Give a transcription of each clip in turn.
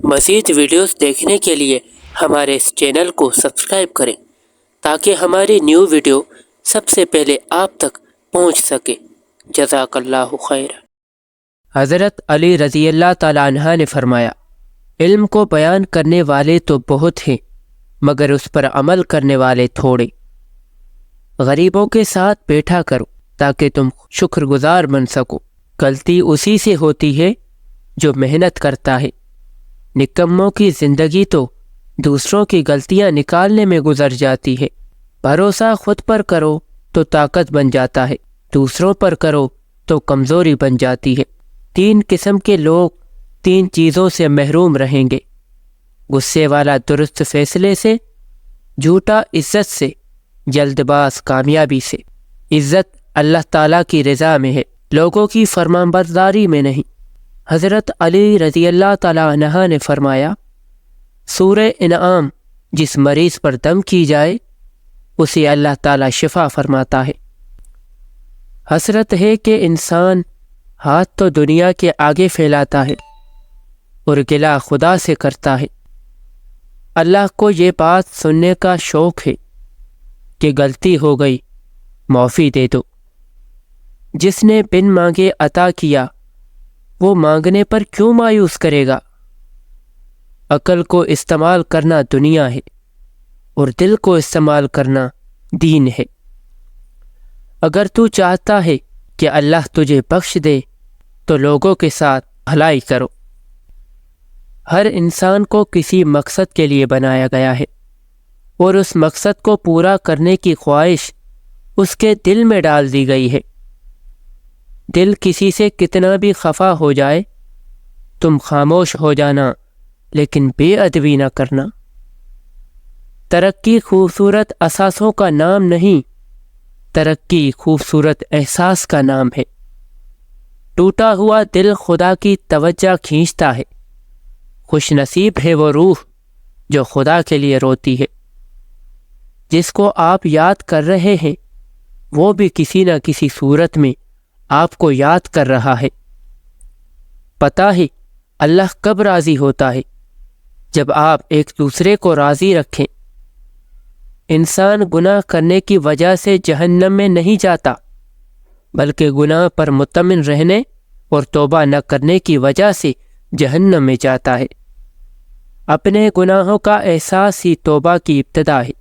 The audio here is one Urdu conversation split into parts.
مزید ویڈیوز دیکھنے کے لیے ہمارے اس چینل کو سبسکرائب کریں تاکہ ہماری نیو ویڈیو سب سے پہلے آپ تک پہنچ سکے۔ جزاک اللہ خیر۔ حضرت علی رضی اللہ تعالیٰ عنہ نے فرمایا، علم کو بیان کرنے والے تو بہت ہیں مگر اس پر عمل کرنے والے تھوڑے۔ غریبوں کے ساتھ بیٹھا کرو تاکہ تم شکر گزار بن سکو۔ غلطی اسی سے ہوتی ہے جو محنت کرتا ہے۔ نکموں کی زندگی تو دوسروں کی غلطیاں نکالنے میں گزر جاتی ہے۔ بھروسہ خود پر کرو تو طاقت بن جاتا ہے، دوسروں پر کرو تو کمزوری بن جاتی ہے۔ 3 قسم کے لوگ 3 چیزوں سے محروم رہیں گے: غصے والا درست فیصلے سے، جھوٹا عزت سے، جلد باز کامیابی سے۔ عزت اللہ تعالیٰ کی رضا میں ہے، لوگوں کی فرمانبرداری میں نہیں۔ حضرت علی رضی اللہ تعالیٰ عنہ نے فرمایا، سورہ انعام جس مریض پر دم کی جائے اسے اللہ تعالیٰ شفا فرماتا ہے۔ حسرت ہے کہ انسان ہاتھ تو دنیا کے آگے پھیلاتا ہے اور گلہ خدا سے کرتا ہے۔ اللہ کو یہ بات سننے کا شوق ہے کہ غلطی ہو گئی، معافی دے دو۔ جس نے بن مانگے عطا کیا وہ مانگنے پر کیوں مایوس کرے گا؟ عقل کو استعمال کرنا دنیا ہے اور دل کو استعمال کرنا دین ہے۔ اگر تو چاہتا ہے کہ اللہ تجھے بخش دے تو لوگوں کے ساتھ بھلائی کرو۔ ہر انسان کو کسی مقصد کے لیے بنایا گیا ہے اور اس مقصد کو پورا کرنے کی خواہش اس کے دل میں ڈال دی گئی ہے۔ دل کسی سے کتنا بھی خفا ہو جائے تم خاموش ہو جانا لیکن بے ادبی نہ کرنا۔ ترقی خوبصورت اثاثوں کا نام نہیں، ترقی خوبصورت احساس کا نام ہے۔ ٹوٹا ہوا دل خدا کی توجہ کھینچتا ہے، خوش نصیب ہے وہ روح جو خدا کے لیے روتی ہے۔ جس کو آپ یاد کر رہے ہیں وہ بھی کسی نہ کسی صورت میں آپ کو یاد کر رہا ہے۔ پتہ ہے اللہ کب راضی ہوتا ہے؟ جب آپ ایک دوسرے کو راضی رکھیں۔ انسان گناہ کرنے کی وجہ سے جہنم میں نہیں جاتا بلکہ گناہ پر مطمئن رہنے اور توبہ نہ کرنے کی وجہ سے جہنم میں جاتا ہے۔ اپنے گناہوں کا احساس ہی توبہ کی ابتدا ہے۔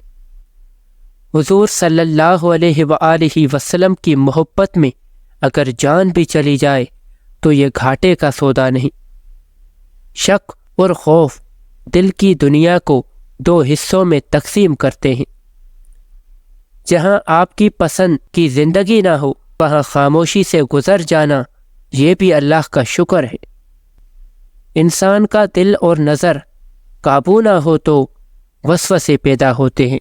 حضور صلی اللہ علیہ وآلہ وسلم کی محبت میں اگر جان بھی چلی جائے تو یہ گھاٹے کا سودا نہیں۔ شک اور خوف دل کی دنیا کو 2 حصوں میں تقسیم کرتے ہیں۔ جہاں آپ کی پسند کی زندگی نہ ہو وہاں خاموشی سے گزر جانا یہ بھی اللہ کا شکر ہے۔ انسان کا دل اور نظر قابو نہ ہو تو وسوسے پیدا ہوتے ہیں۔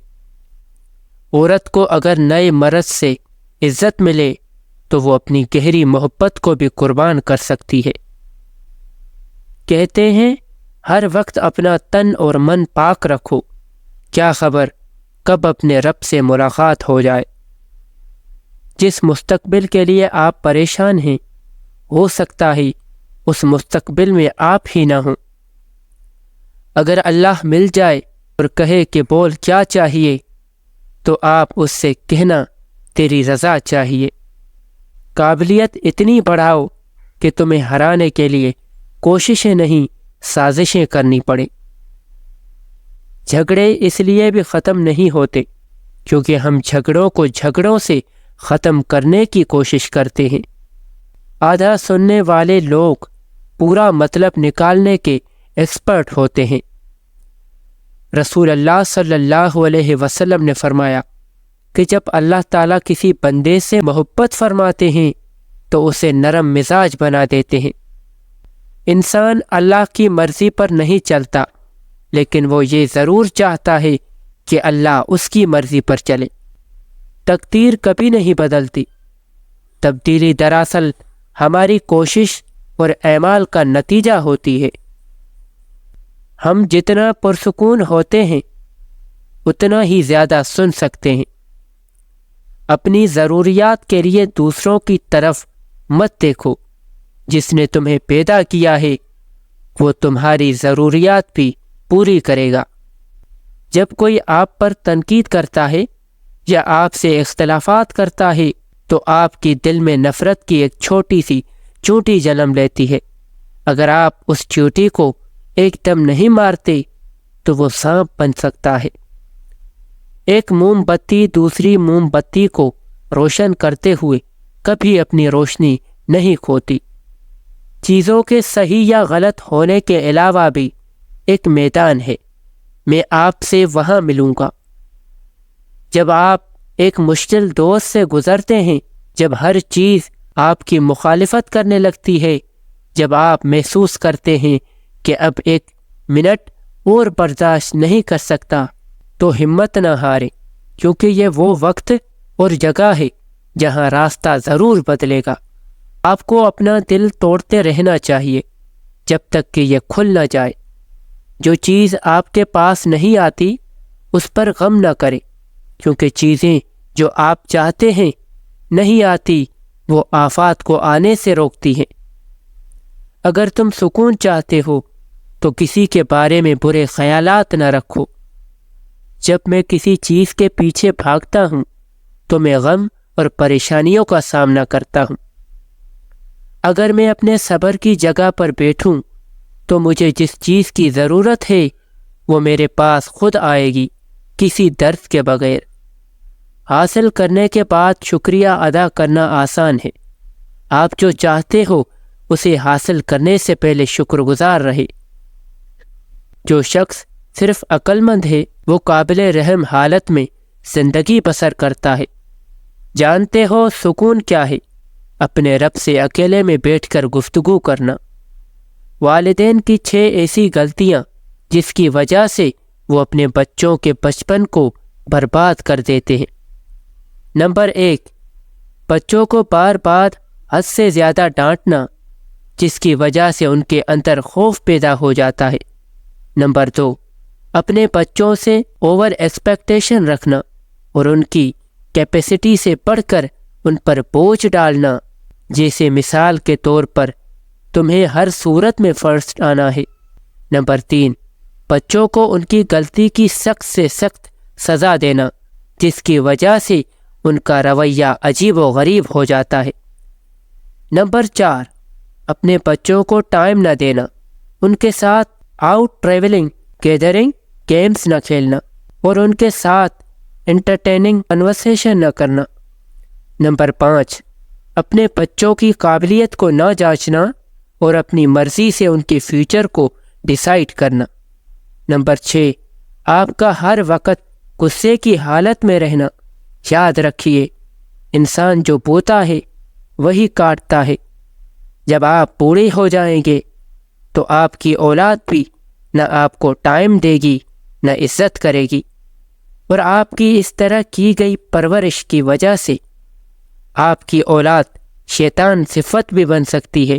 عورت کو اگر نئے مرد سے عزت ملے تو وہ اپنی گہری محبت کو بھی قربان کر سکتی ہے۔ کہتے ہیں ہر وقت اپنا تن اور من پاک رکھو، کیا خبر کب اپنے رب سے ملاقات ہو جائے۔ جس مستقبل کے لیے آپ پریشان ہیں ہو سکتا ہے اس مستقبل میں آپ ہی نہ ہوں۔ اگر اللہ مل جائے اور کہے کہ بول کیا چاہیے تو آپ اس سے کہنا تیری رضا چاہیے۔ قابلیت اتنی بڑھاؤ کہ تمہیں ہرانے کے لیے کوششیں نہیں سازشیں کرنی پڑے۔ جھگڑے اس لیے بھی ختم نہیں ہوتے کیونکہ ہم جھگڑوں کو جھگڑوں سے ختم کرنے کی کوشش کرتے ہیں۔ آدھا سننے والے لوگ پورا مطلب نکالنے کے ایکسپرٹ ہوتے ہیں۔ رسول اللہ صلی اللہ علیہ وسلم نے فرمایا کہ جب اللہ تعالیٰ کسی بندے سے محبت فرماتے ہیں تو اسے نرم مزاج بنا دیتے ہیں۔ انسان اللہ کی مرضی پر نہیں چلتا لیکن وہ یہ ضرور چاہتا ہے کہ اللہ اس کی مرضی پر چلے۔ تقدیر کبھی نہیں بدلتی، تبدیلی دراصل ہماری کوشش اور اعمال کا نتیجہ ہوتی ہے۔ ہم جتنا پرسکون ہوتے ہیں اتنا ہی زیادہ سن سکتے ہیں۔ اپنی ضروریات کے لیے دوسروں کی طرف مت دیکھو، جس نے تمہیں پیدا کیا ہے وہ تمہاری ضروریات بھی پوری کرے گا۔ جب کوئی آپ پر تنقید کرتا ہے یا آپ سے اختلافات کرتا ہے تو آپ کی دل میں نفرت کی ایک چھوٹی سی چونٹی جنم لیتی ہے۔ اگر آپ اس چیونٹی کو ایک دم نہیں مارتے تو وہ سانپ بن سکتا ہے۔ ایک موم بتی دوسری موم بتی کو روشن کرتے ہوئے کبھی اپنی روشنی نہیں کھوتی۔ چیزوں کے صحیح یا غلط ہونے کے علاوہ بھی ایک میدان ہے۔ میں آپ سے وہاں ملوں گا۔ جب آپ ایک مشکل دور سے گزرتے ہیں، جب ہر چیز آپ کی مخالفت کرنے لگتی ہے، جب آپ محسوس کرتے ہیں کہ اب ایک منٹ اور برداشت نہیں کر سکتا، تو ہمت نہ ہارے، کیونکہ یہ وہ وقت اور جگہ ہے جہاں راستہ ضرور بدلے گا۔ آپ کو اپنا دل توڑتے رہنا چاہیے جب تک کہ یہ کھل نہ جائے۔ جو چیز آپ کے پاس نہیں آتی اس پر غم نہ کریں، کیونکہ چیزیں جو آپ چاہتے ہیں نہیں آتی، وہ آفات کو آنے سے روکتی ہیں۔ اگر تم سکون چاہتے ہو تو کسی کے بارے میں برے خیالات نہ رکھو۔ جب میں کسی چیز کے پیچھے بھاگتا ہوں تو میں غم اور پریشانیوں کا سامنا کرتا ہوں۔ اگر میں اپنے صبر کی جگہ پر بیٹھوں تو مجھے جس چیز کی ضرورت ہے وہ میرے پاس خود آئے گی، کسی درد کے بغیر۔ حاصل کرنے کے بعد شکریہ ادا کرنا آسان ہے۔ آپ جو چاہتے ہو اسے حاصل کرنے سے پہلے شکر گزار رہے۔ جو شخص صرف عقل مند ہے وہ قابل رحم حالت میں زندگی بسر کرتا ہے۔ جانتے ہو سکون کیا ہے؟ اپنے رب سے اکیلے میں بیٹھ کر گفتگو کرنا۔ والدین کی 6 ایسی غلطیاں جس کی وجہ سے وہ اپنے بچوں کے بچپن کو برباد کر دیتے ہیں۔ نمبر 1، بچوں کو بار بار حد سے زیادہ ڈانٹنا، جس کی وجہ سے ان کے اندر خوف پیدا ہو جاتا ہے۔ نمبر 2، اپنے بچوں سے اوور ایکسپیکٹیشن رکھنا اور ان کی کیپیسٹی سے بڑھ کر ان پر بوجھ ڈالنا، جیسے مثال کے طور پر تمہیں ہر صورت میں فرسٹ آنا ہے۔ نمبر 3، بچوں کو ان کی غلطی کی سخت سے سخت سزا دینا، جس کی وجہ سے ان کا رویہ عجیب و غریب ہو جاتا ہے۔ نمبر 4، اپنے بچوں کو ٹائم نہ دینا، ان کے ساتھ آؤٹ ٹریولنگ، گیدرنگ، گیمز نہ کھیلنا اور ان کے ساتھ انٹرٹیننگ کنورسیشن نہ کرنا۔ نمبر 5، اپنے بچوں کی قابلیت کو نہ جانچنا اور اپنی مرضی سے ان کے فیوچر کو ڈیسائیڈ کرنا۔ نمبر 6، آپ کا ہر وقت غصے کی حالت میں رہنا۔ یاد رکھیے، انسان جو بوتا ہے وہی کاٹتا ہے۔ جب آپ بوڑھے ہو جائیں گے تو آپ کی اولاد بھی نہ آپ کو ٹائم دے گی نہ عزت کرے گی، اور آپ کی اس طرح کی گئی پرورش کی وجہ سے آپ کی اولاد شیطان صفت بھی بن سکتی ہے،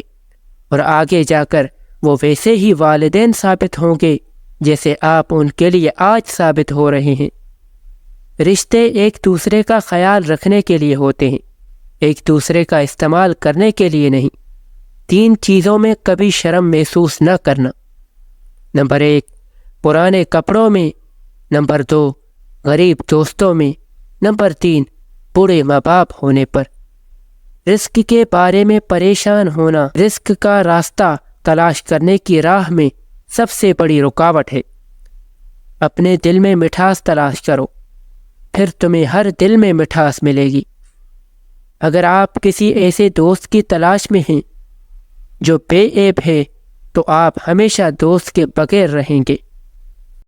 اور آگے جا کر وہ ویسے ہی والدین ثابت ہوں گے جیسے آپ ان کے لیے آج ثابت ہو رہے ہیں۔ رشتے ایک دوسرے کا خیال رکھنے کے لیے ہوتے ہیں، ایک دوسرے کا استعمال کرنے کے لیے نہیں۔ 3 چیزوں میں کبھی شرم محسوس نہ کرنا۔ نمبر 1، پرانے کپڑوں میں۔ نمبر 2، غریب دوستوں میں۔ نمبر 3، بوڑھے ماں باپ ہونے پر۔ رزق کے بارے میں پریشان ہونا رزق کا راستہ تلاش کرنے کی راہ میں سب سے بڑی رکاوٹ ہے۔ اپنے دل میں مٹھاس تلاش کرو، پھر تمہیں ہر دل میں مٹھاس ملے گی۔ اگر آپ کسی ایسے دوست کی تلاش میں ہیں جو بے عیب ہے تو آپ ہمیشہ دوست کے بغیر رہیں گے۔